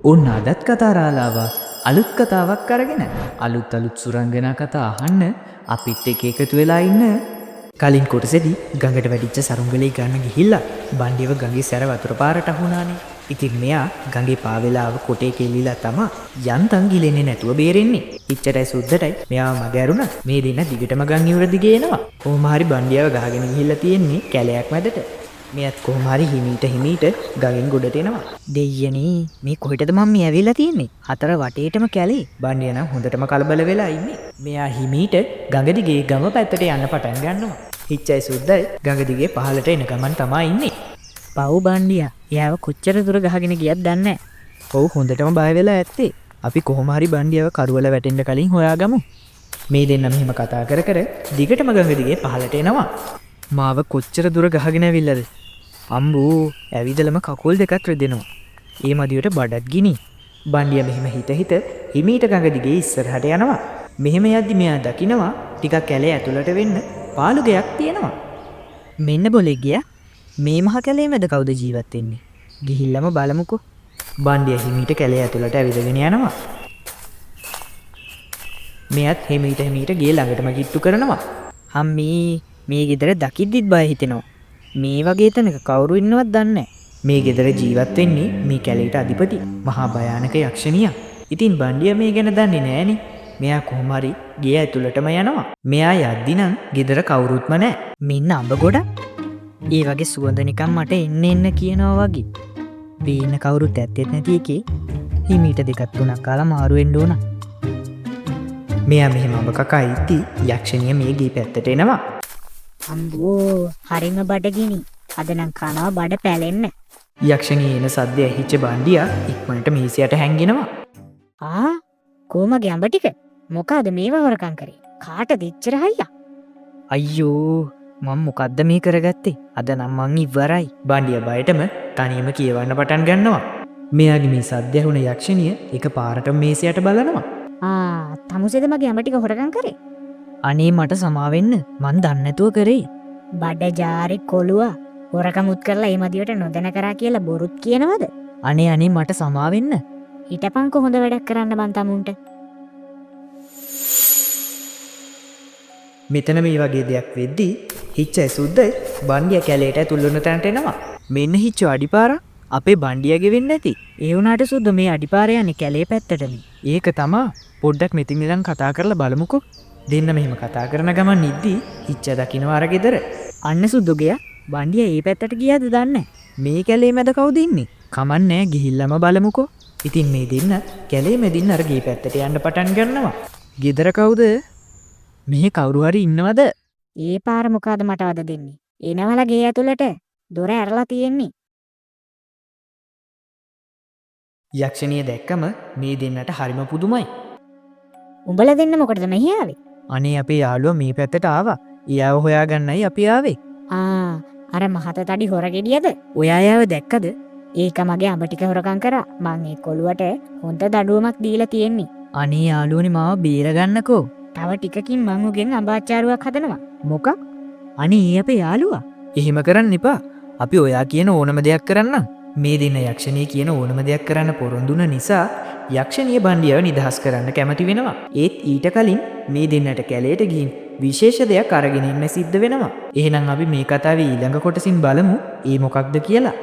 ඔන්න අදත් කතාරාලාව අලුත් කතාවක් අරගෙන අලුත් සුරංගනා කතා අහන්න අපිත් එක්ක එකතු වෙලා ඉන්න. කලින් කොටසේදී ගඟට වැටිච්ච සරුංගලේ ගන්න ගිහිල්ලා බණ්ඩියව ගඟේ සැර වතුර පාරට අහුණානේ. ඉතින් මෙයා ගඟේ පාවෙලාව කොටේ කෙල්ලිලා තමා යන්තම් ගිලෙන්නේ නැතුව බේරෙන්නේ. ඉච්චරයි සුද්දටයි මෙයාව මග ඇරුණා. මේ දෙන්න දිගටම ගම් ඉවර දිගේ එනවා. කොහොම හරි බණ්ඩියව ගහගෙන ගිහිල්ලා තියෙන්නේ කැලයක් මැදට. මෙයත් කොහොම හරි හිමීට ගඟෙන් ගොඩට එනවා. දෙයියනේ මේ කොහෙටද මම මේ ඇවිල්ලා තියෙන්නේ? හතර වටේටම කැලේ. බණ්ඩිය නම් හොඳටම කලබල වෙලා ඉන්නේ. මෙයා හිමීට ගඟ දිගේ ගම පැත්තට යන්න පටන් ගන්නවා. හිච්චයි සුද්දයි ගඟ දිගේ පහළට එන ගමන් තමයි ඉන්නේ. පව් බණ්ඩියා. එයාව කොච්චර දුර ගහගෙන ගියත් දන්නේ නැහැ. ඔව් හොඳටම බය වෙලා ඇත්තේ. අපි කොහොම හරි බණ්ඩියව කරුවල වැටෙන්න කලින් හොයාගමු. මේ දෙන්න මෙහෙම කතා කර දිගටම ගඟ දිගේ පහළට එනවා. මාව කොච්චර දුර ගහගෙන ඇවිල්ලාද? අම්බෝ ඇවිදලම කකුල් දෙකත් රෙදෙනවා. ඒ මදියට බඩත් ගිනි. බණ්ඩිය මෙහෙම හිත හිමීට ගඟ දිගේ ඉස්සරහට යනවා. මෙහෙම යද්දි මෙයා දකිනවා ටිකක් කැලේ ඇතුළට වෙන්න පාළු ගෙයක් තියෙනවා. මෙන්න බොලේ ගියා. මේ මහ කැලේ මැද කවුද ජීවත් වෙන්නේ? ගිහිල්ලාම බලමුකෝ. බණ්ඩිය හිමීට කැලේ ඇතුළට ඇවිදගෙන යනවා. මෙයත් හිමීට ගේ ළඟටම කිට්ටු කරනවා. අම්මී මේ ගෙදර දකිද්දිත් බය හිතෙනවා. මේ වගේ තැනක කවුරු ඉන්නවත් දන්නේ නැහැ. මේ ගෙදර ජීවත් වෙන්නේ මේ කැලේට අධිපති මහා භයානක යක්ෂණියක්. ඉතින් බණ්ඩිය මේ ගැන දන්නේ නැහනේ. මෙයා කොහොම හරි ගේ ඇතුළටම යනවා. මෙයා යද්දි නම් ගෙදර කවුරුත්ම නැහැ. මෙන්න අඹ ගොඩ. ඒ වගේ සුවඳ නිකන් මට එන්න කියනවා වගේ. බේන්න කවුරුත් ඇත්තෙත් නැති එකේ හිමීට දෙකක් තුනක් කාලා මාරු වෙන්න ඕන. මෙයා මෙහෙම අඹ කකා ඉති යක්ෂණිය මේ ගේ පැත්තට එනවා. අම්බෝ හරිම බඩගිනි. අද නම් කනවා බඩ පැලෙන්න. යක්ෂණිය එන සද්දය ඇහිච්ච බණ්ඩියා ඉක්මනට මේසයට හැංගෙනවා. කොමගේ අඹ ටික මොකද මේව හොරකම් කරේ? කාටද ඉච්චර හයියා? අයියෝ මම මොකද්ද මේ කරගත්තේ? අද නම් මං ඉවරයි. බණ්ඩියා බයටම තනියම කියවන්න පටන් ගන්නවා. මෙයාගේ මේ සද්ද ඇහුණ යක්ෂණිය එකපාරටම මේසයට බලනවා. තමුසේද මගේ අඹ ටික හොරකම් කරේ? අනේ මට සමාවෙන්න මං දන්නේ නැතුව කරේ. බඩ ජාරේ කොළුවා හොරකමුත් කරලා ඒ මදියට නොදැන කරා කියලා බොරුත් කියනවද? අනේ මට සමාවෙන්න. හිටපන්කො හොඳ වැඩක් කරන්න බං තමුන්ට. මෙතන මේ වගේ දෙයක් වෙද්දී හිච්චයි සුද්දයි බණ්ඩිය කැලේට ඇතුල් වෙන තැනට එනවා. මෙන්න හිච්චෝ අඩිපාර අපේ බණ්ඩියගේ වෙන්නේ නැති. ඒ වුණාට සුද්ද මේ අඩිපාර යන්නේ කැලේ පැත්තටනේ. ඒක තමා. පොඩ්ඩක් මෙතින් ඉඳන් කතා කරලා බලමුකෝ. දෙන්න මෙහෙම කතා කරන ගමන් ඉද්දී හිච්ච දකින්නවා අර ගෙදර. අන්න සුද්දුගයා බණ්ඩිය ඒ පැත්තට ගියාද දන්නේ? මේ කැලේ මැද කවුද ඉන්නේ? කමන්නේ ගිහිල්ලාම බලමුකෝ. ඉතින් මේ දෙන්න කැලේ මැදින් අර ගේ පැත්තට යන්න පටන් ගන්නවා. ගෙදර කවුද? මෙහි කවුරු හරි ඉන්නවද? ඒ පාර මොකද මට වද දෙන්නේ? එනවලා ගේ ඇතුළට දොර ඇරලා තියෙන්නේ. යක්ෂණිය දැක්කම මේ දෙන්නට හරිම පුදුමයි. උඹලා දෙන්න මොකටද මෙහි ආවේ? අනේ අපේ යාළුවා මේ පැත්තට ආවා. එයාව හොයාගන්නයි අපි ආවේ. අර මහත තඩි හොරගෙඩියද? ඔයා එයාව දැක්කද? ඒක මගේ අඹ ටික හොරකම් කරා. මං ඒ කොළුවට හොඳ දඩුවමක් දීලා තියෙන්නේ. අනේ යාළුවනේ මාව බේරගන්නකෝ. තව ටිකකින් මං උගෙන් අඹ අච්චාරුවක් හදනවා. මොකක්? අනේ අපේ යාළුවා. එහෙම කරන්න එපා. අපි ඔයා කියන ඕනම දෙයක් කරන්නම්. මේ දින යක්ෂණිය කියන ඕනම දෙයක් කරන්න පොරොන්දුන නිසා යක්ෂණිය බණ්ඩියව නිදහස් කරන්න කැමති වෙනවා. ඒත් ඊට කලින් මේ දෙන්නට කැලේට ගිහින් විශේෂ දෙයක් අරගෙන ඉන්න සිද්ධ වෙනවා. එහෙනම් අපි මේ කතාවේ ඊළඟ කොටසින් බලමු ඒ මොකක්ද කියලා.